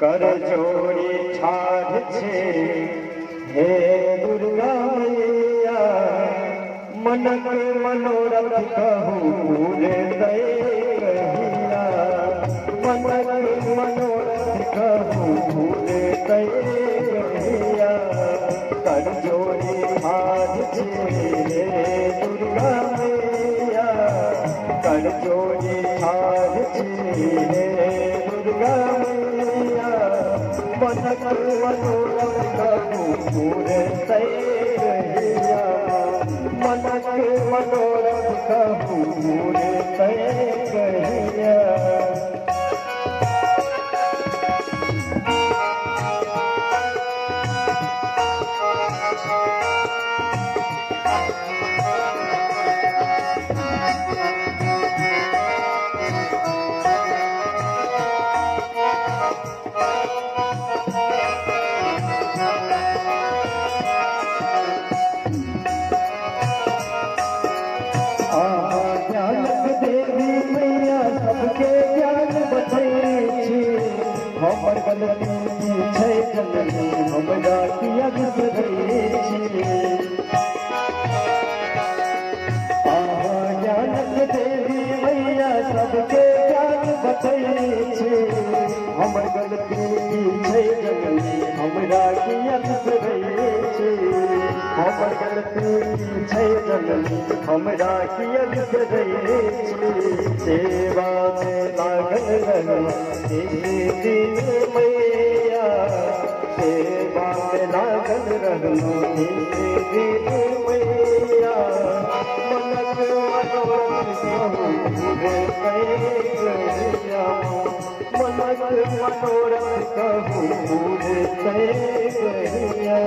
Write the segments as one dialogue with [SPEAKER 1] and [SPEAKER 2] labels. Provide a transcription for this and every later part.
[SPEAKER 1] कर जोड़ी ठाढ़ छे हे दुर्गा मैया मनक मनोरथ कहूँ पूरे दय कहिया मनक मनोरथ कहूँ पूरे दय कहिया कर जोड़ी ठाढ़ छे हे दुर्गा मैया कर जोड़ी ठाढ़ छे हे दुर्गा मैया मनक मनोरथ कहूँ पूरे दय कहिया मनक मनोरथ कहूँ पूरे दय कहिया। सबके ज्ञान बतै छी हमर गलती छै जननी हमरा किया बिसरै छी ज्ञानक देवी मैया सबके ज्ञान बतै छी हमर गलती छै जननी हमरा किया बिसरै छी हमर गलती छै जननी हमरा किया बिसरै छी सेवा में लागल रहना दिन मैया सेवा में लागल रहना दिन मैया मनक मनोरथ कहूँ पूरे कहिया मनक मनोरथ कहूँ पूरे कहिया।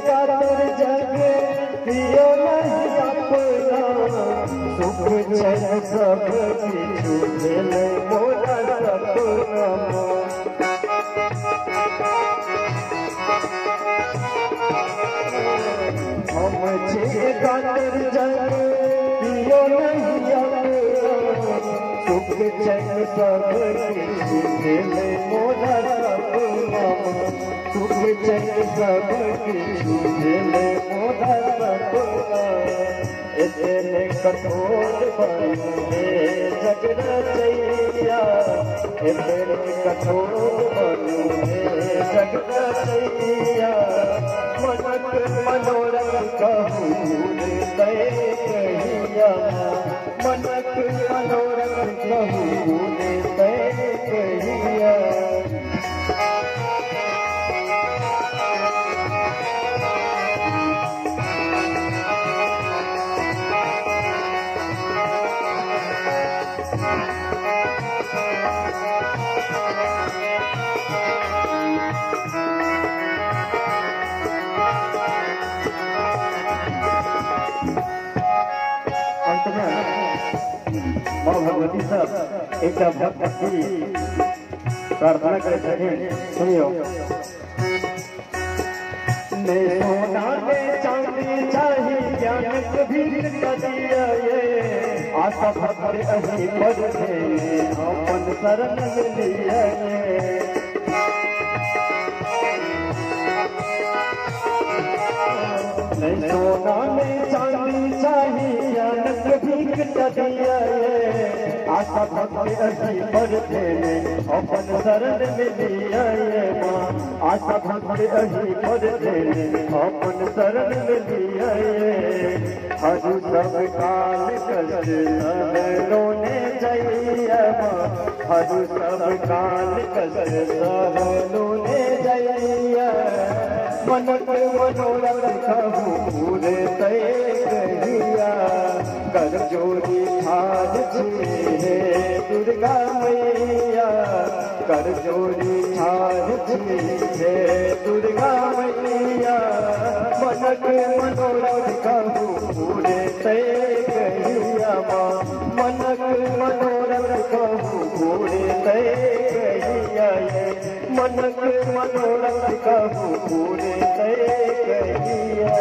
[SPEAKER 1] कातर जग पियो नहीं अपना सुख चैन सब किछु भेल मोरा सपना हम छिए कातर जग पियो नहीं अपना सुख चैन सब किछु भेल मोरा सपना सुख चैन सब किछु भेल मोरा सपना एतने कठोर बने जग रचैया एतने कठोर बने जग रचैया मनक मनोरथ कहूँ पूरे दय कहिया मनक मनोरथ कहूँ पूरे दय कहिया। माँ भगवती सब एक भक्त की प्रार्थना करे छथिन सुनियो ने सोना ने चांदी चाही ज्ञान भी दिया ये आशा भक्ति अहि पद थे अपन शरण में लिया ने सोना ने चांदी चाही ज्ञान भी दिया ये आशा भक्ति अहि पद थे अपन शरण में लिया ये माँ आशा भक्ति अहि पद थे अपन शरण में लिया ये हरु सब काल कष्ट सहलोने जइया माँ हरु सब काल कष्ट सहलोने जइया मनक मनोरथ कहूँ पूरे दय कहिया कर जोड़ी ठाढ़ छे हे दुर्गा मैया कर जोड़ी ठाढ़ छे हे दुर्गा मैया मन के मनोरथ कहूँ पूरे कहिया।